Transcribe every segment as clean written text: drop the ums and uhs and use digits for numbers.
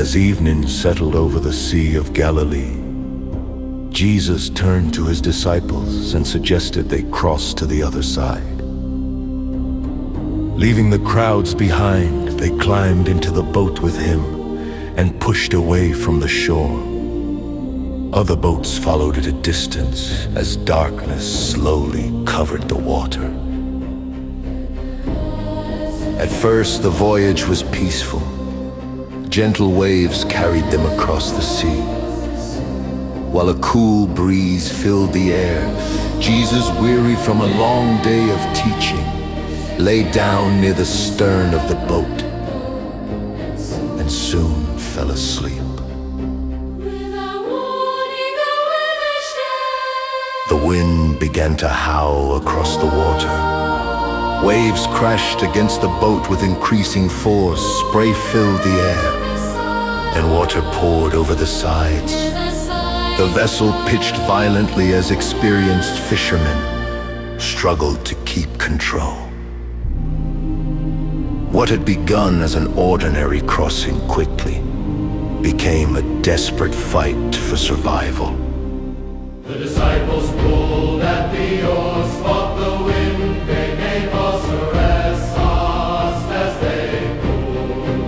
As evening settled over the Sea of Galilee, Jesus turned to his disciples and suggested they cross to the other side. Leaving the crowds behind, they climbed into the boat with him and pushed away from the shore. Other boats followed at a distance as darkness slowly covered the water. At first, the voyage was peaceful. Gentle waves carried them across the sea. While a cool breeze filled the air, Jesus, weary from a long day of teaching, lay down near the stern of the boat and soon fell asleep. The wind began to howl across the water. Waves crashed against the boat with increasing force. Spray filled the air, and water poured over the sides. The vessel pitched violently as experienced fishermen struggled to keep control. What had begun as an ordinary crossing quickly became a desperate fight for survival. The disciples pulled at the oars, fought the wind, they gave us a rest, tossed as they pulled.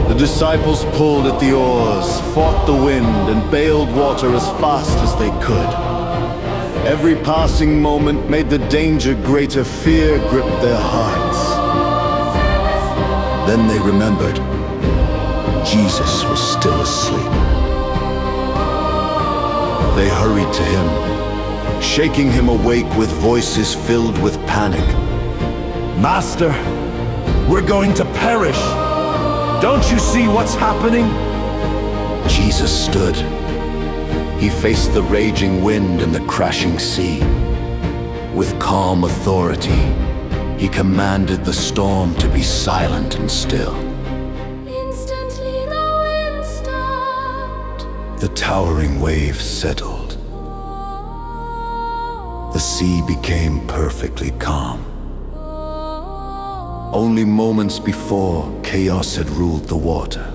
The disciples pulled at the oars, fought the wind, and bailed water as fast as they could. Every passing moment made the danger greater. Fear gripped their hearts. Then they remembered Jesus was still asleep. They hurried to him, shaking him awake with voices filled with panic. "Master, we're going to perish. Don't you see what's happening?" Jesus stood. He faced the raging wind and the crashing sea. With calm authority, he commanded the storm to be silent and still. Instantly the wind stopped. The towering waves settled. The sea became perfectly calm. Only moments before, chaos had ruled the water.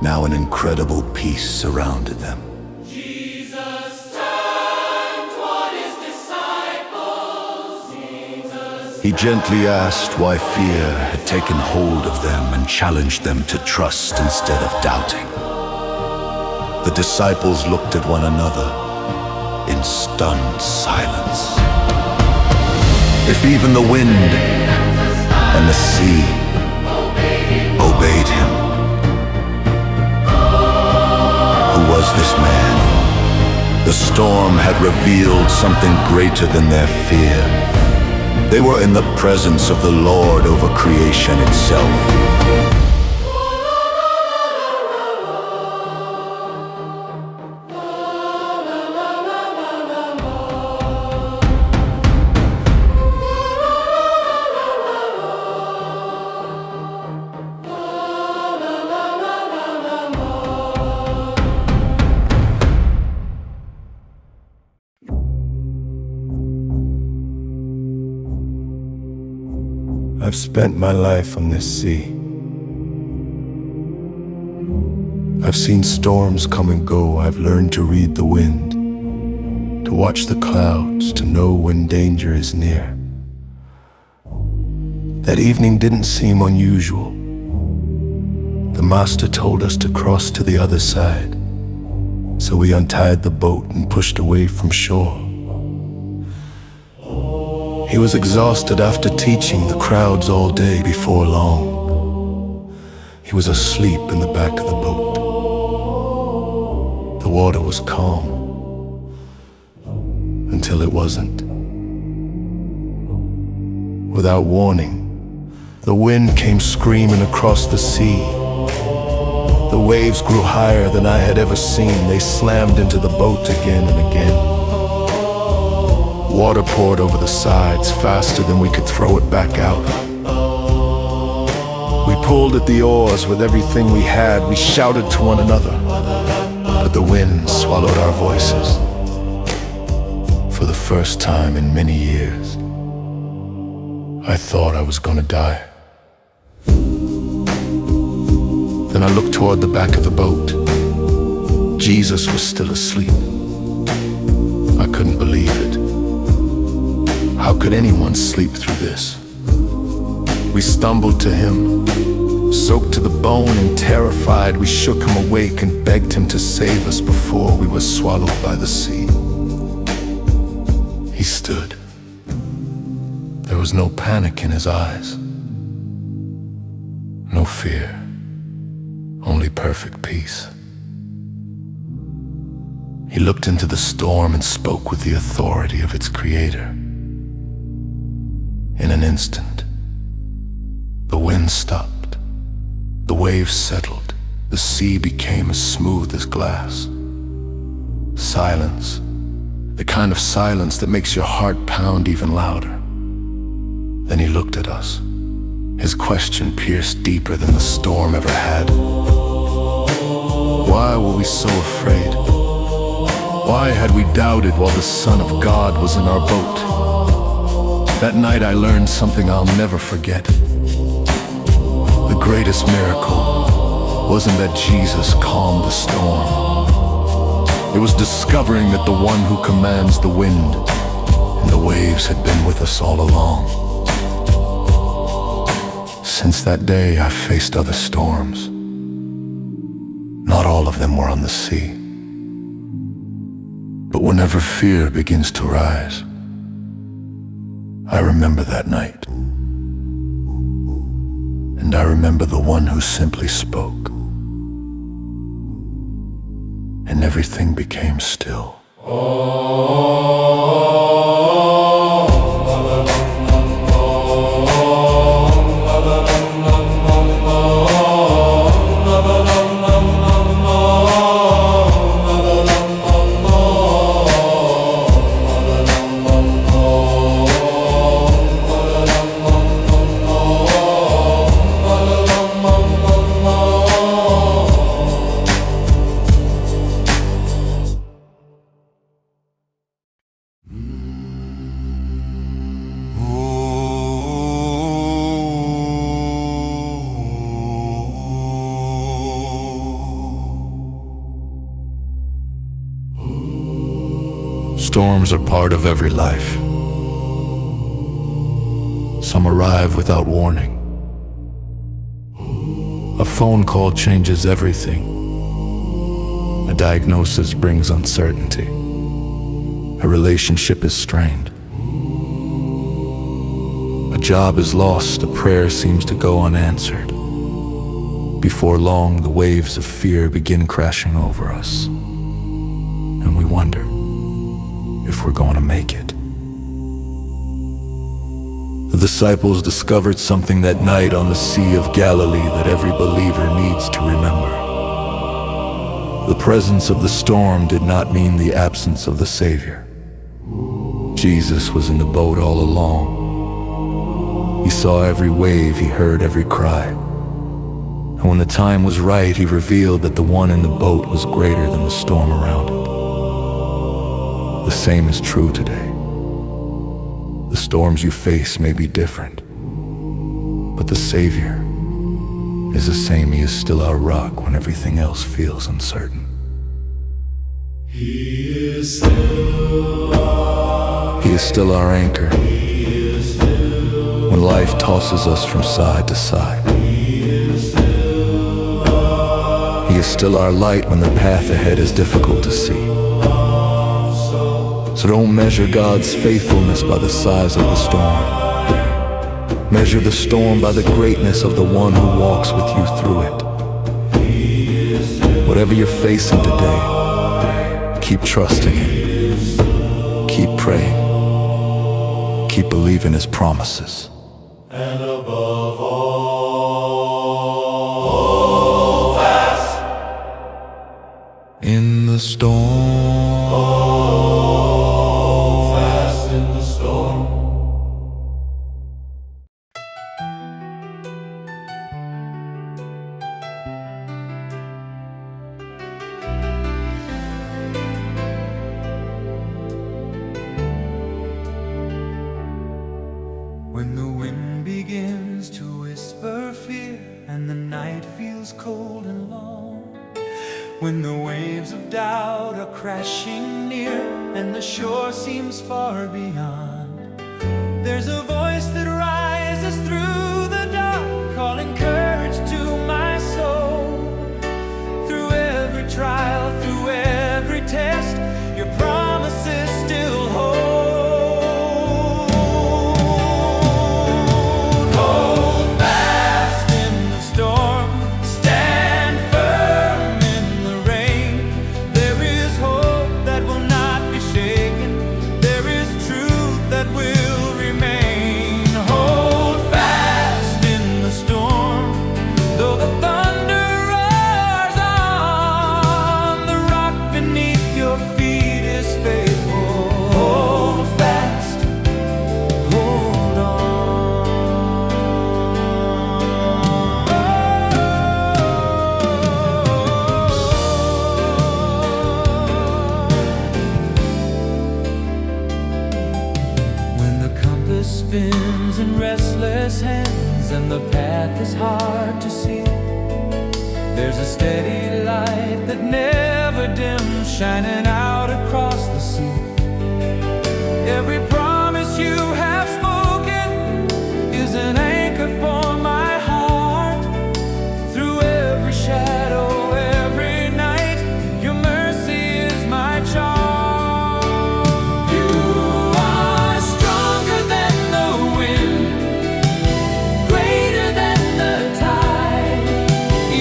Now an incredible peace surrounded them. Jesus turned toward his disciples. Jesus He gently asked why fear had taken hold of them and challenged them to trust instead of doubting. The disciples looked at one another in stunned silence. If even the wind and the sea obeyed him, who was this man? The storm had revealed something greater than their fear. They were in the presence of the Lord over creation itself. I've spent my life on this sea. I've seen storms come and go. I've learned to read the wind, to watch the clouds, to know when danger is near. That evening didn't seem unusual. The master told us to cross to the other side, so we untied the boat and pushed away from shore. He was exhausted after teaching the crowds all day. Before long, he was asleep in the back of the boat. The water was calm until it wasn't. Without warning, the wind came screaming across the sea. The waves grew higher than I had ever seen. They slammed into the boat again and again. Water poured over the sides faster than we could throw it back out. We pulled at the oars with everything we had. We shouted to one another, but the wind swallowed our voices. For the first time in many years, I thought I was gonna die. Then I looked toward the back of the boat. Jesus was still asleep. I couldn't believe it. How could anyone sleep through this? We stumbled to him, soaked to the bone and terrified. We shook him awake and begged him to save us before we were swallowed by the sea. He stood. There was no panic in his eyes, no fear, only perfect peace. He looked into the storm and spoke with the authority of its creator. In an instant, the wind stopped, the waves settled, the sea became as smooth as glass. Silence, the kind of silence that makes your heart pound even louder. Then he looked at us. His question pierced deeper than the storm ever had. Why were we so afraid? Why had we doubted while the Son of God was in our boat? That night I learned something I'll never forget. The greatest miracle wasn't that Jesus calmed the storm. It was discovering that the one who commands the wind and the waves had been with us all along. Since that day, I've faced other storms. Not all of them were on the sea. But whenever fear begins to rise, I remember that night. And I remember the one who simply spoke. And everything became still. Storms are part of every life. Some arrive without warning. A phone call changes everything. A diagnosis brings uncertainty. A relationship is strained. A job is lost. A prayer seems to go unanswered. Before long, the waves of fear begin crashing over us, and we wonder if we're going to make it. The disciples discovered something that night on the Sea of Galilee that every believer needs to remember. The presence of the storm did not mean the absence of the Savior. Jesus was in the boat all along. He saw every wave, he heard every cry. And when the time was right, he revealed that the one in the boat was greater than the storm around it. The same is true today. The storms you face may be different, but the Savior is the same. He is still our rock when everything else feels uncertain. He is still our anchor when life tosses us from side to side. He is still our light when the path ahead is difficult to see. So don't measure God's faithfulness by the size of the storm. Measure the storm by the greatness of the one who walks with you through it. Whatever you're facing today, keep trusting Him. Keep praying. Keep believing His promises. and above all, hold fast In the storm, hold fast in the storm. When the wind begins to whisper fear and the night feels cold and of doubt are crashing near, and the shore seems far beyond. There's a voice that rises through the dark, calling courage to my soul. Through every trial, through every test, your promises still hold. Hold fast in the storm, stand firm in the rain. There is hope that will not be shaken. There is truth that will remain. Hold fast in the storm, though the thunder roars on. The rock beneath your feet is faithful. Hold fast, hold on. When the compass spins in restless hands and the path is hard to see, there's a steady light that never dims, shining out across the sea. Every promise you have spoken is an anchor for my heart. Through every shadow, every night, your mercy is my charm. You are stronger than the wind, greater than the tide.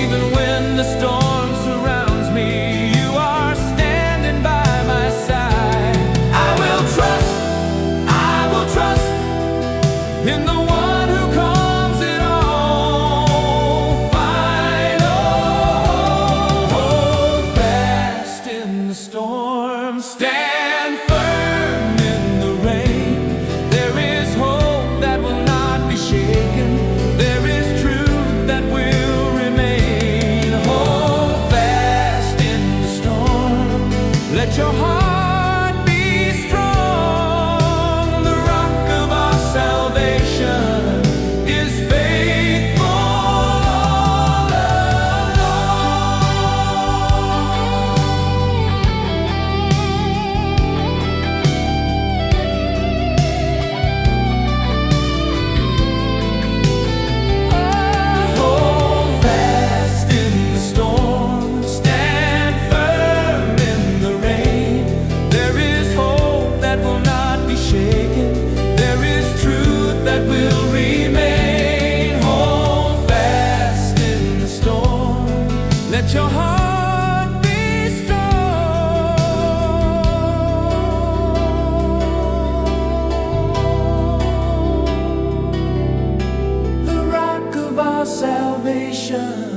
Even when the storm surrounds me, you are standing by my side. I will trust in the one who calms it all. Final, hold fast in the storm, stand firm in the rain. There is hope that will not be shaken. There is truth that will remain. Hold fast in the storm. Let your heart be strong. The rock of our salvation is faithful all along. Hold fast in the storm, stand firm in the rain. There is hope that will not be shaken. There is truth that will remain. Hold fast in the storm. Let your heart be strong. The rock of our salvation